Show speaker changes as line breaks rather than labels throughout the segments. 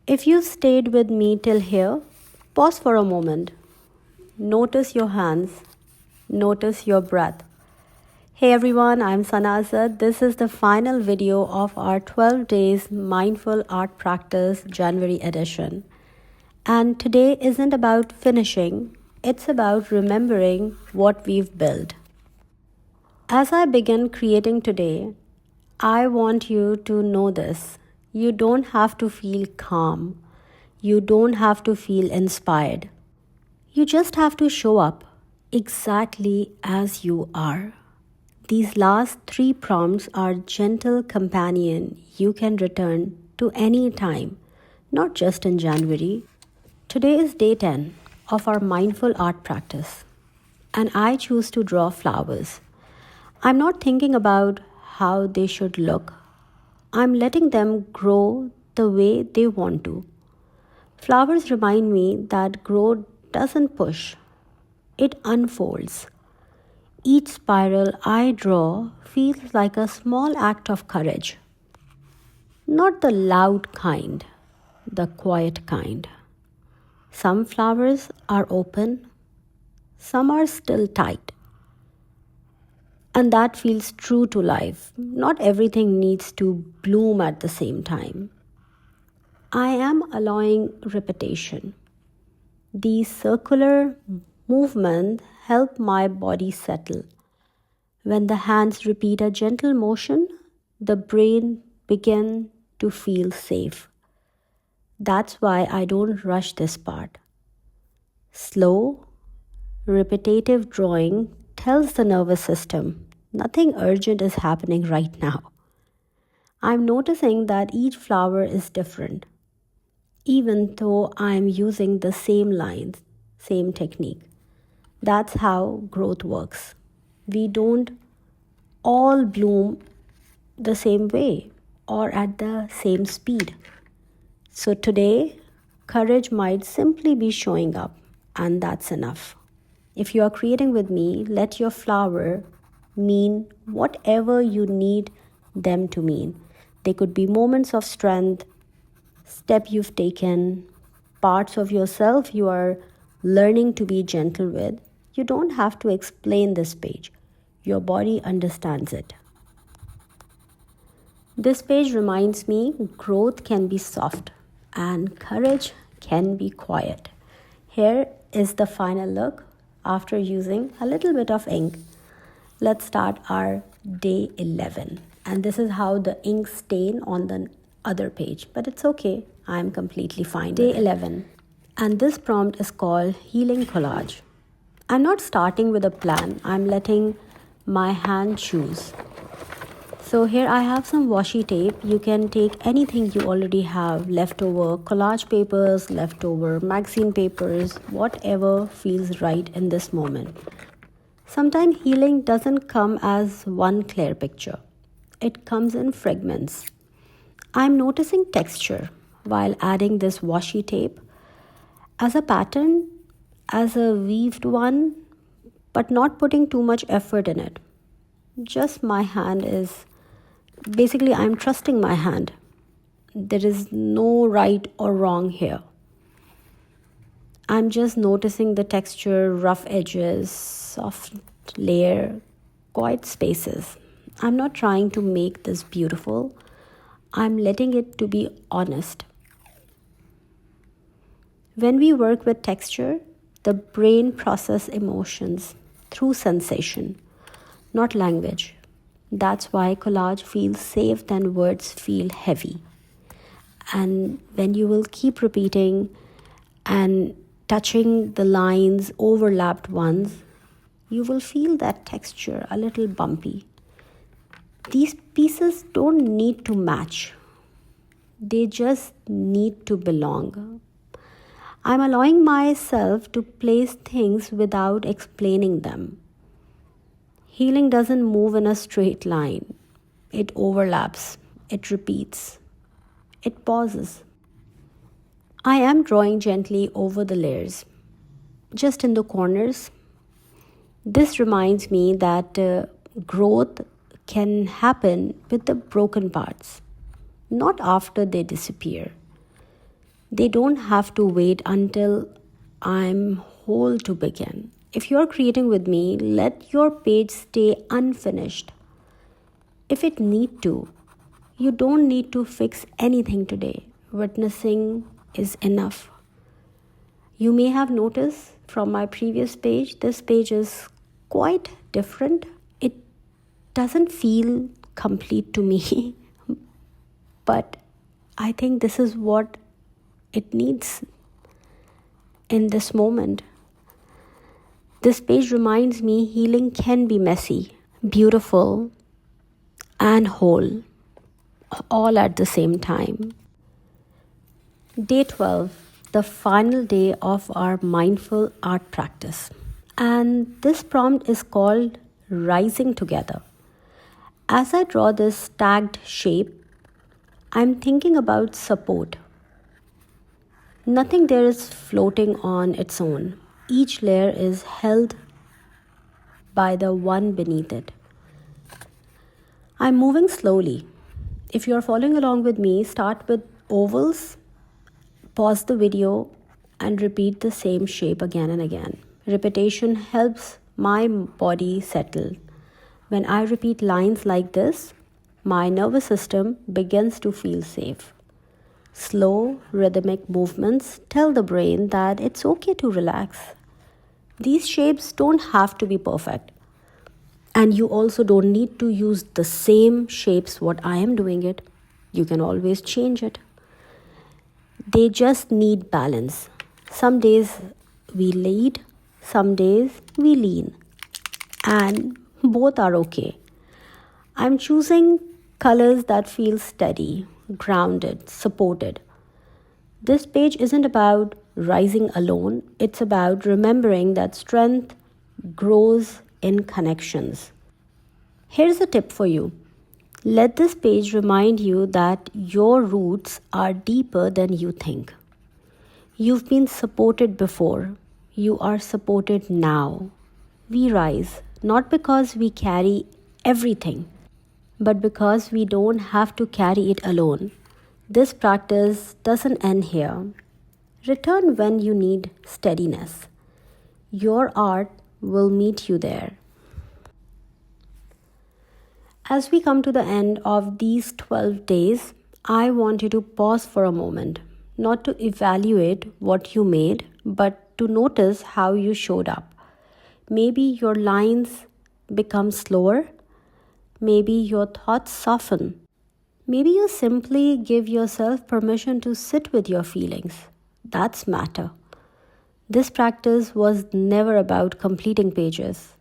If you stayed with me till here, pause for a moment. Notice your hands. Notice your breath. Hey everyone, I'm Sanazad. This is the final video of our 12 days mindful art practice January edition. And today isn't about finishing, it's about remembering what we've built. As I begin creating today, I want you to know this. You don't have to feel calm. You don't have to feel inspired. You just have to show up exactly as you are. These last 3 prompts are gentle companion you can return to any time, not just in January. Today is day 10 of our mindful art practice, and I choose to draw flowers. I'm not thinking about how they should look. I'm letting them grow the way they want to. Flowers remind me that growth doesn't push, it unfolds. Each spiral I draw feels like a small act of courage. Not the loud kind, the quiet kind. Some flowers are open, some are still tight. And that feels true to life. Not everything needs to bloom at the same time. I am allowing repetition. These circular movements help my body settle. When the hands repeat a gentle motion, the brain begins to feel safe. That's why I don't rush this part. Slow, repetitive drawing tells the nervous system nothing urgent is happening right now. I'm noticing that each flower is different, even though I'm using the same lines, same technique. That's how growth works. We don't all bloom the same way or at the same speed. So today, courage might simply be showing up, and that's enough. If you are creating with me, let your flower mean whatever you need them to mean. They could be moments of strength, step you've taken, parts of yourself you are learning to be gentle with. You don't have to explain this page. Your body understands it. This page reminds me growth can be soft and courage can be quiet. Here is the final look after using a little bit of ink. Let's start our day 11. And this is how the ink stain on the other page. But it's okay. I'm completely fine. Day 11. And this prompt is called Healing Collage. I'm not starting with a plan. I'm letting my hand choose. So here I have some washi tape. You can take anything you already have, leftover collage papers, leftover magazine papers, whatever feels right in this moment. Sometimes healing doesn't come as one clear picture. It comes in fragments. I'm noticing texture while adding this washi tape as a pattern, as a weaved one, but not putting too much effort in it. Just my hand is basically, I'm trusting my hand. There is no right or wrong here. I'm just noticing the texture, rough edges, soft layer, quiet spaces. I'm not trying to make this beautiful. I'm letting it to be honest. When we work with texture, the brain processes emotions through sensation, not language. That's why collage feels safe than words feel heavy. And when you will keep repeating and touching the lines, overlapped ones, you will feel that texture a little bumpy. These pieces don't need to match. They just need to belong. I'm allowing myself to place things without explaining them. Healing doesn't move in a straight line. It overlaps, it repeats, it pauses. I am drawing gently over the layers, just in the corners. This reminds me that growth can happen with the broken parts, not after they disappear. They don't have to wait until I'm whole to begin. If you're creating with me, let your page stay unfinished. If it need to, you don't need to fix anything today. Witnessing is enough. You may have noticed from my previous page, this page is quite different. It doesn't feel complete to me, but I think this is what it needs in this moment. This page reminds me healing can be messy, beautiful, and whole, all at the same time. Day 12, the final day of our mindful art practice. And this prompt is called Rising Together. As I draw this tagged shape, I'm thinking about support. Nothing there is floating on its own. Each layer is held by the one beneath it. I'm moving slowly. If you're following along with me, start with ovals, pause the video, and repeat the same shape again and again. Repetition helps my body settle. When I repeat lines like this, my nervous system begins to feel safe. Slow, rhythmic movements tell the brain that it's okay to relax. These shapes don't have to be perfect. And you also don't need to use the same shapes what I am doing it. You can always change it. They just need balance. Some days we lead, some days we lean. And both are okay. I'm choosing colors that feel steady, grounded, supported. This page isn't about rising alone. It's about remembering that strength grows in connections. Here's a tip for you. Let this page remind you that your roots are deeper than you think. You've been supported before. You are supported now. We rise, not because we carry everything, but because we don't have to carry it alone. This practice doesn't end here. Return when you need steadiness. Your art will meet you there. As we come to the end of these 12 days, I want you to pause for a moment, not to evaluate what you made, but to notice how you showed up. Maybe your lines become slower. Maybe your thoughts soften. Maybe you simply give yourself permission to sit with your feelings. That's matter. This practice was never about completing pages.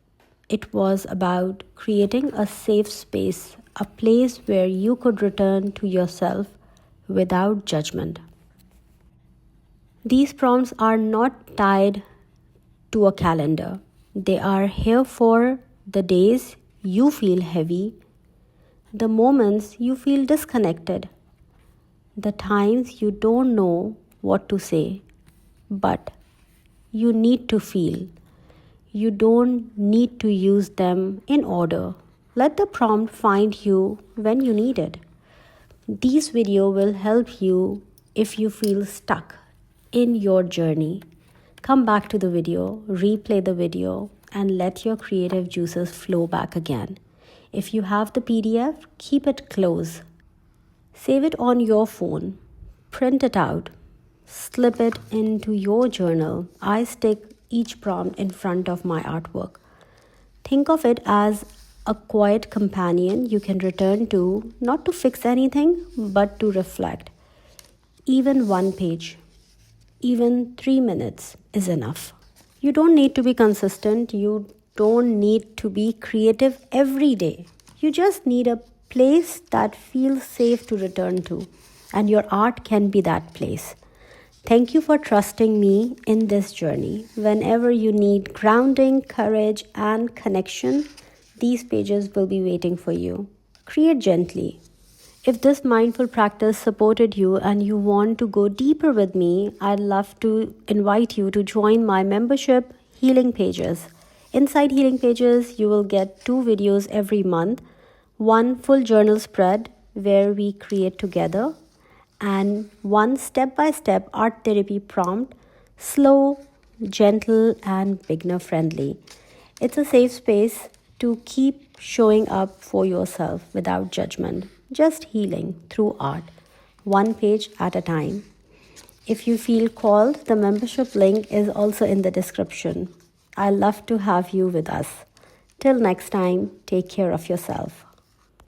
It was about creating a safe space, a place where you could return to yourself without judgment. These prompts are not tied to a calendar. They are here for the days you feel heavy, the moments you feel disconnected, the times you don't know what to say, but you need to feel. You don't need to use them in order. Let the prompt find you when you need it. These videos will help you if you feel stuck in your journey. Come back to the video, replay the video, and let your creative juices flow back again. If you have the PDF, keep it close. Save it on your phone. Print it out. Slip it into your journal. I stick each prompt in front of my artwork. Think of it as a quiet companion you can return to, not to fix anything, but to reflect. Even one page, even 3 minutes is enough. You don't need to be consistent. You don't need to be creative every day. You just need a place that feels safe to return to, and your art can be that place. Thank you for trusting me in this journey. Whenever you need grounding, courage, and connection, these pages will be waiting for you. Create gently. If this mindful practice supported you and you want to go deeper with me, I'd love to invite you to join my membership, Healing Pages. Inside Healing Pages, you will get 2 videos every month, one full journal spread where we create together, and one step-by-step art therapy prompt, slow, gentle, and beginner-friendly. It's a safe space to keep showing up for yourself without judgment, just healing through art, one page at a time. If you feel called, the membership link is also in the description. I love to have you with us. Till next time, take care of yourself.